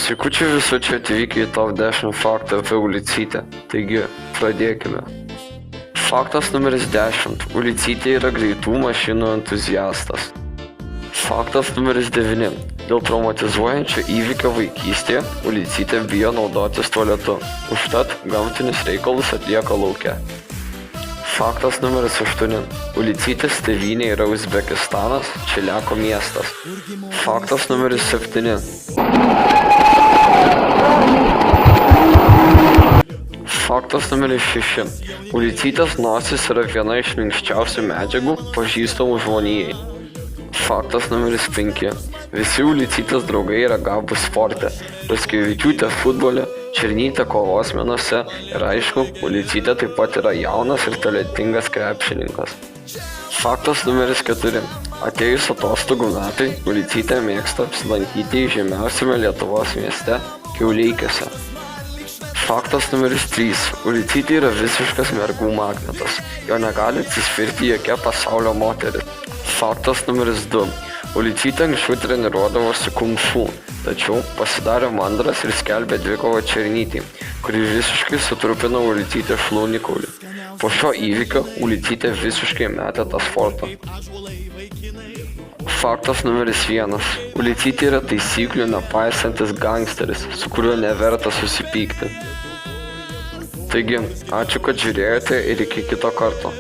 Sveikučiai visų čia atvykę į top 10 faktą apie Ulicytę. Taigi, pradėkime. Faktas numeris 10. Ulicytė yra greitų mašinų entuziastas. Faktas numeris 9. Dėl traumatizuojančio įvykio vaikystėje Ulicytė bijo naudotis tualetu. Užtat gamtinius reikalus atlieka lauke. Faktas numeris 8. Ulicytės tėvynė yra Uzbekistanas, Čiliako miestas. Faktas numeris 7. Faktas numeris 6. Ulicytės nosis yra viena iš minkščiausių medžiagų pažįstamų žmonijai. Faktas numeris 5. Visi Ulicytės draugai yra gabūs sporte. Raskevičiūtė futbole, Černytė kovos menuose ir aišku, Ulicytė taip pat yra jaunas ir talentingas krepšininkas. Faktas numeris 4. Atėjus atostogų metai, Ulicytė mėgsta apsilankyti žemiausiame Lietuvos mieste Kiauliekiuose. Faktas numeris 3. Ulicytė yra visiškas mergų magnetas. Jo negali atsispirti jokia pasaulio moteris. Faktas numeris 2. Ulicytė anksčiau treniruodavosi kung fu, tačiau pasidarė mandras ir skelbė dvikovą Černytei, kuri visiškai sutrupino Ulicytės šlaunikaulį. Po šio įvykio Ulicytė visiškai metė tą sportą. Faktas numeris 1. Ulicytė yra taisyklių nepaisantis gangsteris, su kuriuo neverta susipykti. Taigi, ačiū, kad žiūrėjote ir iki kito karto.